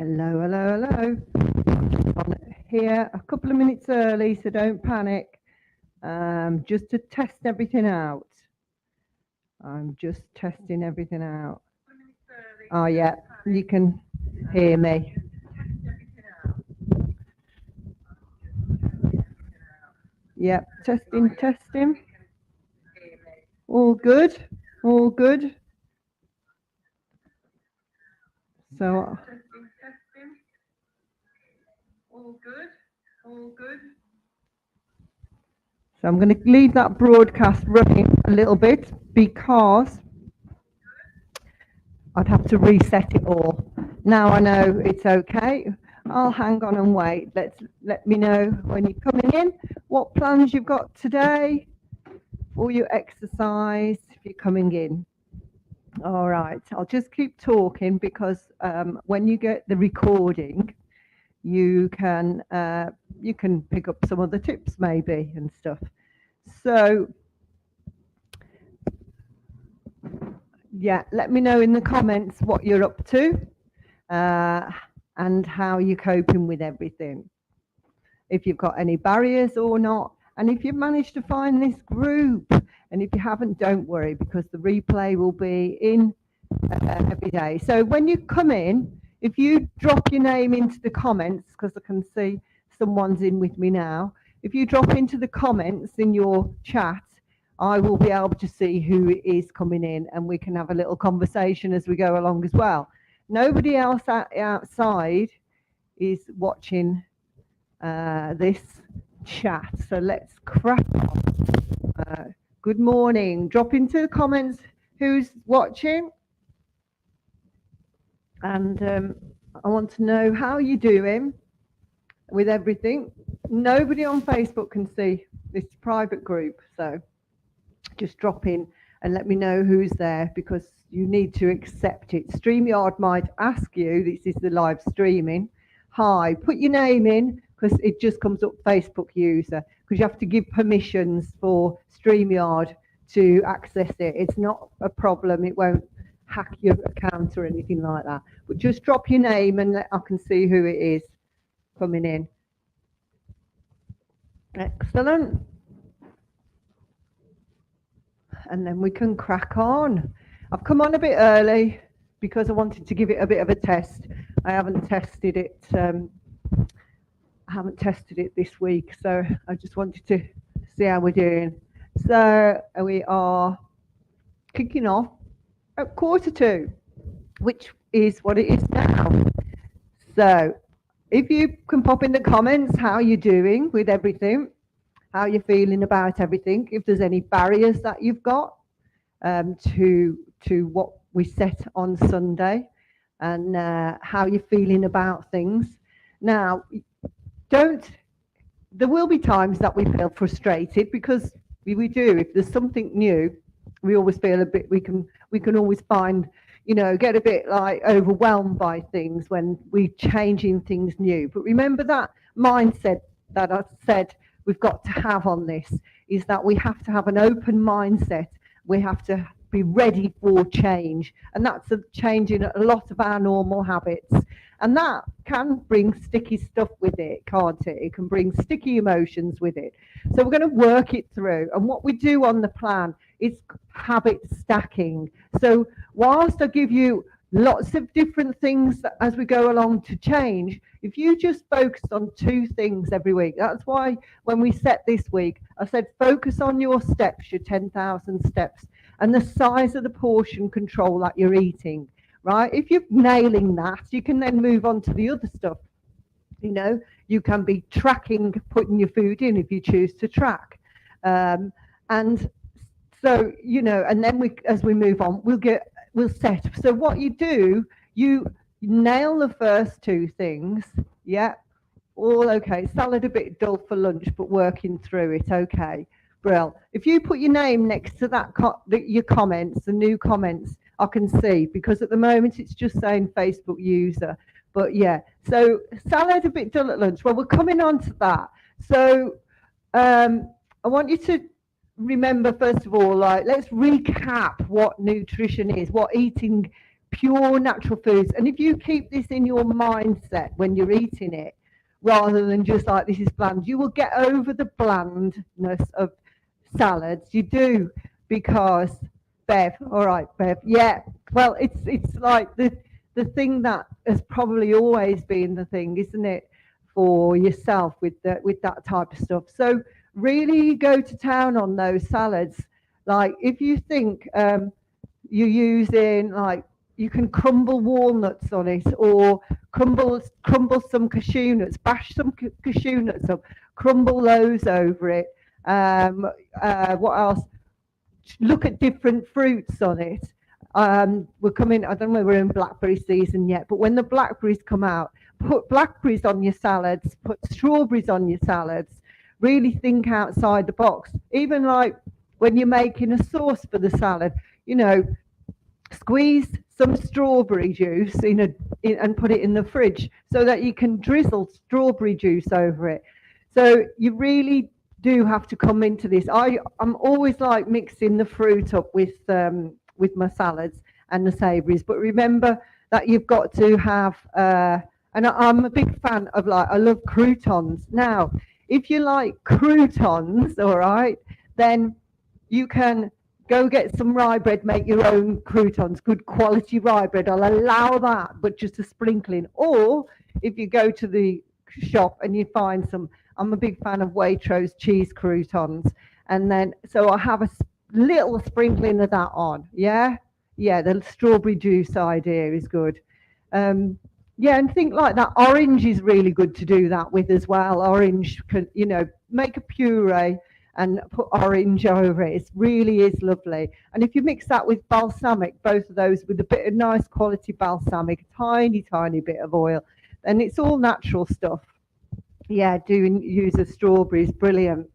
Hello, hello, hello. On here a couple of minutes early, so don't panic. Just to test everything out. I'm just testing everything out. Oh yeah, you can hear me. Yep, testing, testing. All good, all good. So, so I'm going to leave that broadcast running a little bit because I'd have to reset it all. Now I know it's okay. I'll hang on and wait. Let me know when you're coming in, what plans you've got today for your exercise if you're coming in. All right, I'll just keep talking because when you get the recording, you can pick up some of the tips maybe and stuff. So yeah, let me know in the comments what you're up to and how you're coping with everything. If you've got any barriers or not, and if you've managed to find this group. And if you haven't, don't worry, because the replay will be in every day. So when you come in, if you drop your name into the comments, because I can see someone's in with me now, if you drop into the comments in your chat, I will be able to see who is coming in, and we can have a little conversation as we go along as well. Nobody else outside is watching this chat, so let's crack on. Good morning. Drop into the comments who's watching, and I want to know how you're doing with everything. Nobody on Facebook can see this private group, so just drop in and let me know who's there, because you need to accept it. StreamYard might ask you, this is the live streaming, hi, put your name in, because it just comes up Facebook user, because you have to give permissions for StreamYard to access it. It's not a problem, it won't hack your account or anything like that, but just drop your name and I can see who it is coming in. Excellent. And then we can crack on. I've come on a bit early because I wanted to give it a bit of a test. I haven't tested it this week, so I just wanted to see how we're doing. So we are kicking off at 1:45, which is what it is now. So if you can pop in the comments how you're doing with everything, how you're feeling about everything, if there's any barriers that you've got to what we set on Sunday, and how you're feeling about things. Now, there will be times that we feel frustrated, because we do. If there's something new, we always feel a bit, we can always find, get a bit like overwhelmed by things when we're changing things new. But remember that mindset that I said we've got to have on this, is that we have to have an open mindset. We have to be ready for change, and that's changing a lot of our normal habits, and that can bring sticky stuff with it, can't it? It can bring sticky emotions with it. So we're going to work it through, and what we do on the plan is habit stacking. So whilst I give you lots of different things as we go along to change, if you just focus on 2 things every week, that's why when we set this week, I said focus on your steps, your 10,000 steps, and the size of the portion control that you're eating, right? If you're nailing that, you can then move on to the other stuff. You can be tracking, putting your food in if you choose to track. And so, and then as we move on, we'll set. So what you do, you nail the first 2 things. Yeah, all okay. Salad a bit dull for lunch, but working through it. Okay, Brill. If you put your name next to that, your comments, the new comments, I can see, because at the moment it's just saying Facebook user. But yeah, so salad a bit dull at lunch. Well, we're coming on to that. So I want you to remember, first of all, let's recap what nutrition is, what eating pure natural foods. And if you keep this in your mindset when you're eating it, rather than just like this is bland, you will get over the blandness of salads. You do, because Bev, all right, Bev, yeah. Well, it's like the thing that has probably always been the thing, isn't it, for yourself with that type of stuff. So really go to town on those salads. Like if you think you're using, like, you can crumble walnuts on it, or crumble some cashew nuts, bash some cashew nuts up, crumble those over it. What else? Look at different fruits on it. We're coming, I don't know, we're in blackberry season yet, but when the blackberries come out, put blackberries on your salads, put strawberries on your salads. Really think outside the box. Even like when you're making a sauce for the salad, you know, squeeze some strawberry juice and put it in the fridge so that you can drizzle strawberry juice over it. So you really do have to come into this. I'm always like mixing the fruit up with my salads and the savouries, but remember that you've got to have and I'm a big fan of, like, I love croutons. Now, if you like croutons, all right, then you can go get some rye bread, make your own croutons, good quality rye bread. I'll allow that, but just a sprinkling. Or if you go to the shop and you find some, I'm a big fan of Waitrose cheese croutons. And then, so I have a little sprinkling of that on. Yeah. Yeah. The strawberry juice idea is good. Yeah, and think like that. Orange is really good to do that with as well. Orange, you know, make a puree and put orange over it. It really is lovely. And if you mix that with balsamic, both of those with a bit of nice quality balsamic, a tiny, tiny bit of oil, then it's all natural stuff. Yeah, use of strawberries, brilliant.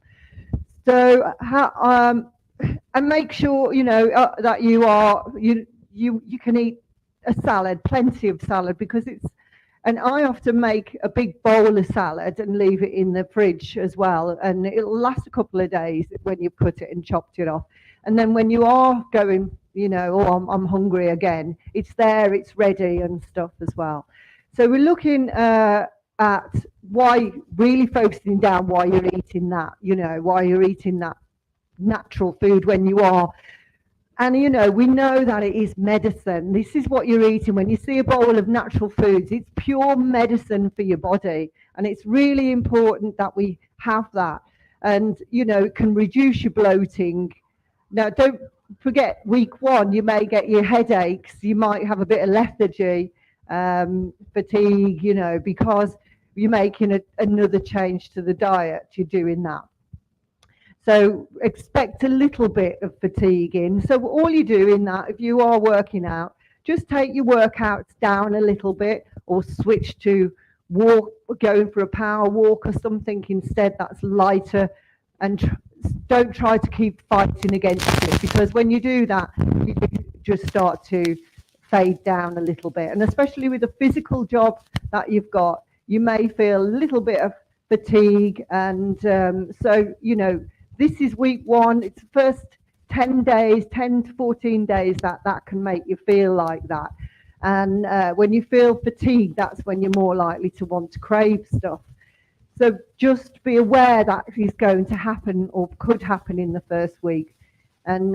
So, and make sure, you know, that you can eat a salad, plenty of salad, because it's, and I often make a big bowl of salad and leave it in the fridge as well, and it'll last a couple of days when you cut it and chopped it off. And then when you are going, you know, oh, I'm hungry again, it's there, it's ready and stuff as well. So we're looking at why, really focusing down why you're eating that, you know, why you're eating that natural food when you are. And, you know, we know that it is medicine. This is what you're eating. When you see a bowl of natural foods, it's pure medicine for your body. And it's really important that we have that. And, you know, it can reduce your bloating. Now, don't forget, week one, you may get your headaches. You might have a bit of lethargy, fatigue, you know, because you're making another change to the diet. You're doing that. So expect a little bit of fatigue in. So all you do in that, if you are working out, just take your workouts down a little bit, or switch to going for a power walk or something instead that's lighter, and don't try to keep fighting against it, because when you do that, you just start to fade down a little bit. And especially with a physical job that you've got, you may feel a little bit of fatigue. And so, you know, this is week one. It's the first 10 days, 10 to 14 days that can make you feel like that. And when you feel fatigued, that's when you're more likely to want to crave stuff. So just be aware that is going to happen, or could happen, in the first week. And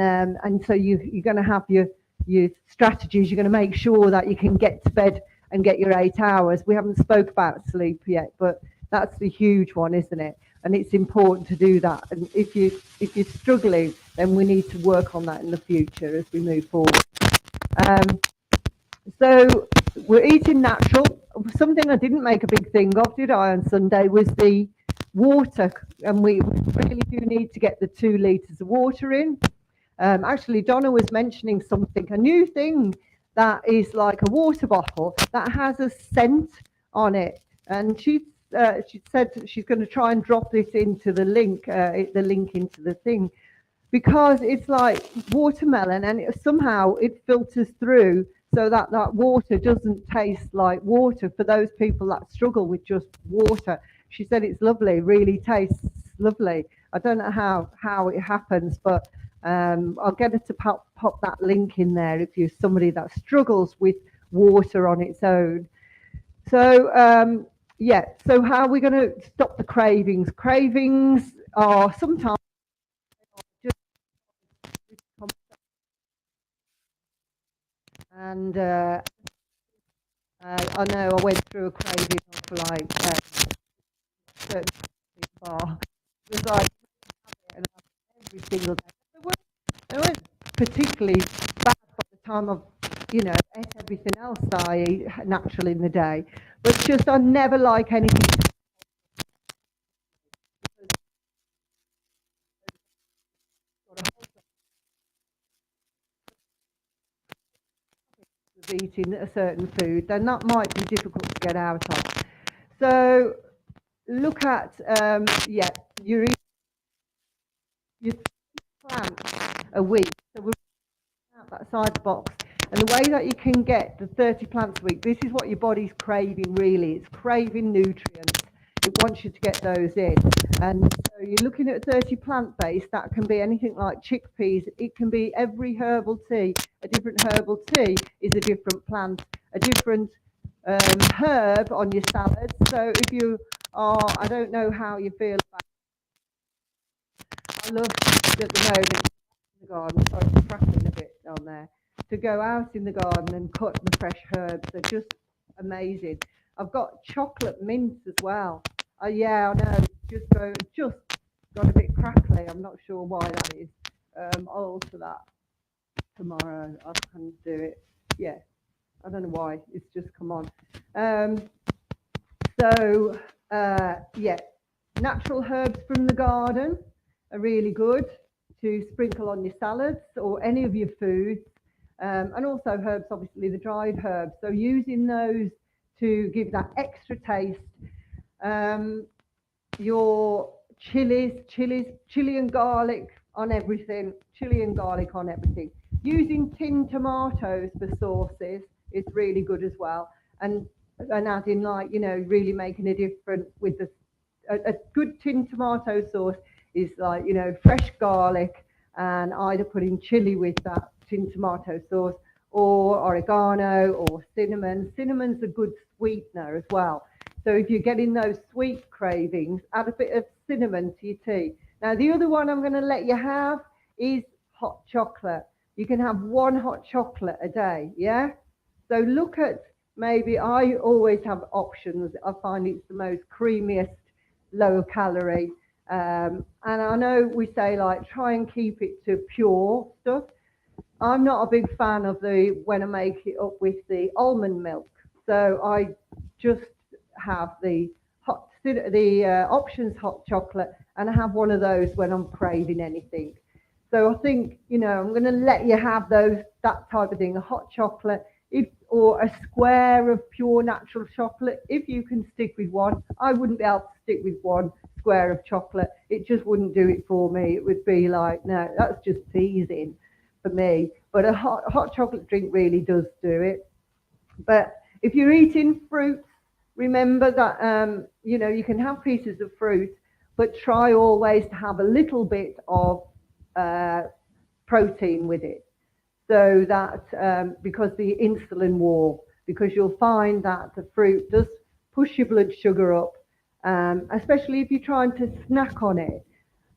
so you're going to have your strategies. You're going to make sure that you can get to bed and get your 8 hours. We haven't spoke about sleep yet, but that's the huge one, isn't it? And it's important to do that. And if you're struggling, then we need to work on that in the future as we move forward. So we're eating natural. Something I didn't make a big thing of, did I, on Sunday, was the water. And we really do need to get the 2 litres of water in. Actually, Donna was mentioning something, a new thing that is like a water bottle that has a scent on it. And she said she's going to try and drop this into the link into the thing, because it's like watermelon, and somehow it filters through so that water doesn't taste like water for those people that struggle with just water. She said it's lovely, really tastes lovely. I don't know how it happens, but I'll get her to pop that link in there if you're somebody that struggles with water on its own. So, yeah, so how are we going to stop the cravings? Cravings are sometimes just, and I know I went through a craving for like certain bar. It was like and every single day. They weren't particularly bad by the time I've, ate everything else that I eat naturally in the day. But just I never like anything of eating a certain food, then that might be difficult to get out of. So look at, yeah, you eat your plants a week. So we're out that side box. And the way that you can get the 30 plants a week, this is what your body's craving really. It's craving nutrients. It wants you to get those in. And so you're looking at 30 plant based, that can be anything like chickpeas. It can be every herbal tea. A different herbal tea is a different plant, a different herb on your salads. So if you are, I don't know how you feel about it. I love at the moment in the garden, sorry, it's crackling a bit down there, to go out in the garden and cut the fresh herbs. They're just amazing. I've got chocolate mints as well. Yeah, I know, just got a bit crackly. I'm not sure why that is. I'll alter that tomorrow. I can do it. Yeah, I don't know why. It's just come on. Um, so, yeah, natural herbs from the garden are really good to sprinkle on your salads or any of your foods. And also herbs, obviously the dried herbs. So using those to give that extra taste. Um, your chili and garlic on everything, chili and garlic on everything. Using tin tomatoes for sauces is really good as well. And adding like, really making a difference with a good tin tomato sauce is like, fresh garlic and either putting chili with that tin tomato sauce or oregano or cinnamon. Cinnamon's a good sweetener as well. So if you're getting those sweet cravings, add a bit of cinnamon to your tea. Now, the other one I'm going to let you have is hot chocolate. You can have one hot chocolate a day, yeah? So look at, maybe I always have options. I find it's the most creamiest, low calorie. And I know we say like try and keep it to pure stuff. I'm not a big fan of when I make it up with the almond milk. So I just have the options hot chocolate, and I have one of those when I'm craving anything. So I think, I'm going to let you have that type of thing, a hot chocolate, or a square of pure natural chocolate. If you can stick with one, I wouldn't be able to stick with one square of chocolate. It just wouldn't do it for me. It would be like, no, that's just teasing for me. But a hot chocolate drink really does do it. But if you're eating fruits, remember that you can have pieces of fruit, but try always to have a little bit of uh, protein with it, so that because the insulin war, because you'll find that the fruit does push your blood sugar up, especially if you're trying to snack on it.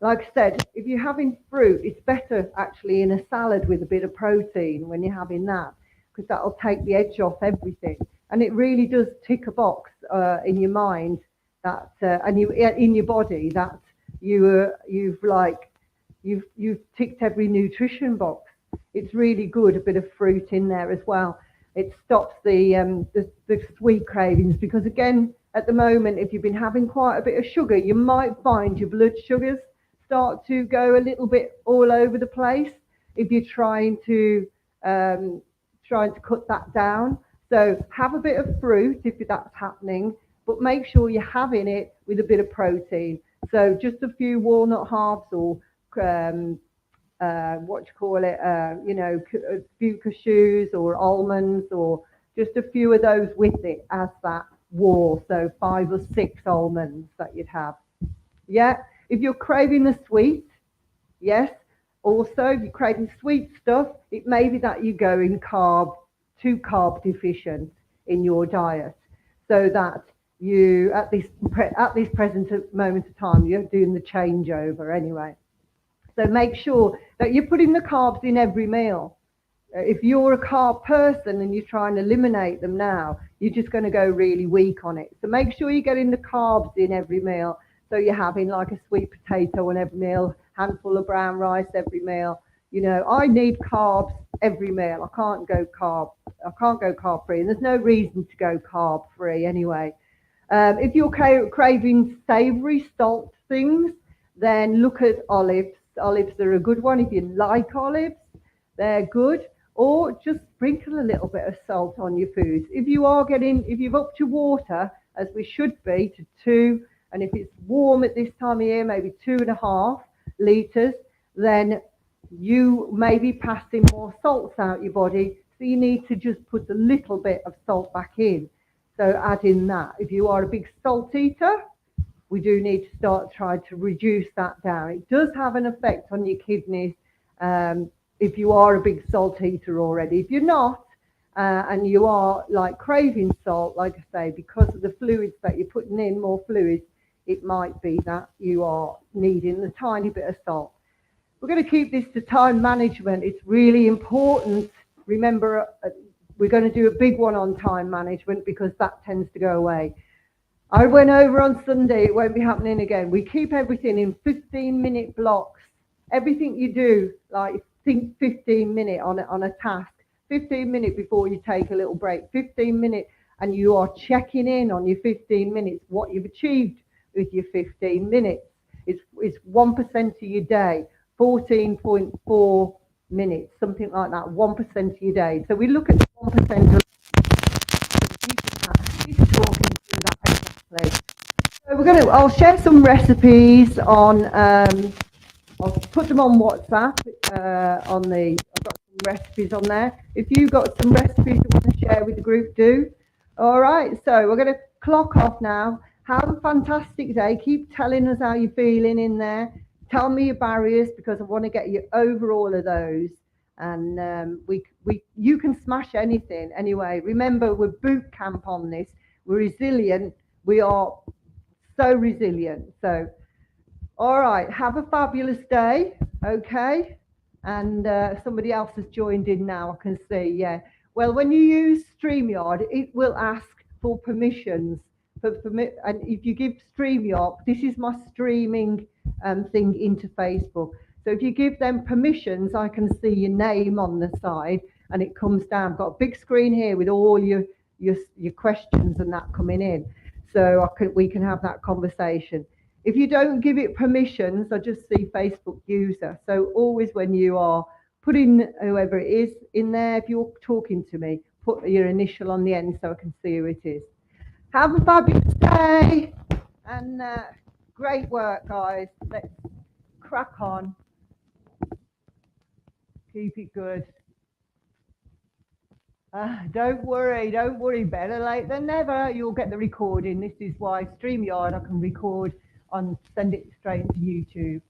Like I said, if you're having fruit, it's better actually in a salad with a bit of protein when you're having that, because that'll take the edge off everything. And it really does tick a box in your mind that, and in your body that you've ticked every nutrition box. It's really good, a bit of fruit in there as well. It stops the sweet cravings, because again, at the moment, if you've been having quite a bit of sugar, you might find your blood sugars start to go a little bit all over the place if you're trying to cut that down. So have a bit of fruit if that's happening, but make sure you're having it with a bit of protein. So just a few walnut halves, or what do you call it? A few cashews or almonds, or just a few of those with it as that wall. So 5 or 6 almonds that you'd have. Yeah. If you're craving the sweet, yes, Also, if you're craving sweet stuff, it may be that you're going too carb deficient in your diet, so that you at this present moment of time you're doing the changeover anyway. So make sure that you're putting the carbs in every meal. If you're a carb person and you're trying to eliminate them now, you're just going to go really weak on it. So make sure you're getting the carbs in every meal. So you're having like a sweet potato on every meal, handful of brown rice every meal. You know, I need carbs every meal. I can't go carb free, and there's no reason to go carb free anyway. If you're craving savoury salt things, then look at olives. Olives are a good one if you like olives. They're good. Or just sprinkle a little bit of salt on your foods. If you've upped your water, as we should be, to 2, and if it's warm at this time of year, maybe 2.5 litres, then you may be passing more salts out your body. So you need to just put a little bit of salt back in. So add in that. If you are a big salt eater, we do need to start trying to reduce that down. It does have an effect on your kidneys if you are a big salt eater already. If you're not, and you are like craving salt, like I say, because of the fluids that you're putting in, more fluids, it might be that you are needing a tiny bit of salt. We're going to keep this to time management. It's really important. Remember, we're going to do a big one on time management because that tends to go away. I went over on Sunday, it won't be happening again. We keep everything in 15-minute blocks. Everything you do, like think 15 minutes on a task, 15 minutes before you take a little break, 15 minutes, and you are checking in on your 15 minutes, what you've achieved with your 15 minutes. It's 1% of your day, 14.4 minutes, something like that, 1% of your day. So we look at 1% of he's talking through that exactly. So I'll share some recipes on, I'll put them on WhatsApp, I've got some recipes on there. If you've got some recipes you want to share with the group, do. All right, so we're going to clock off now. Have a fantastic day. Keep telling us how you're feeling in there. Tell me your barriers because I want to get you over all of those. And you can smash anything anyway. Remember, we're boot camp on this. We're resilient. We are so resilient. So, all right, have a fabulous day. Okay. And somebody else has joined in now, I can see. Yeah. Well, when you use StreamYard, it will ask for permissions. And if you give StreamYard, this is my streaming thing into Facebook. So if you give them permissions, I can see your name on the side and it comes down. I've got a big screen here with all your questions and that coming in. So we can have that conversation. If you don't give it permissions, I just see Facebook user. So always when you are putting whoever it is in there, if you're talking to me, put your initial on the end so I can see who it is. Have a fabulous day and great work, guys. Let's crack on. Keep it good. Don't worry, better late than never. You'll get the recording. This is why StreamYard I can record and send it straight to YouTube.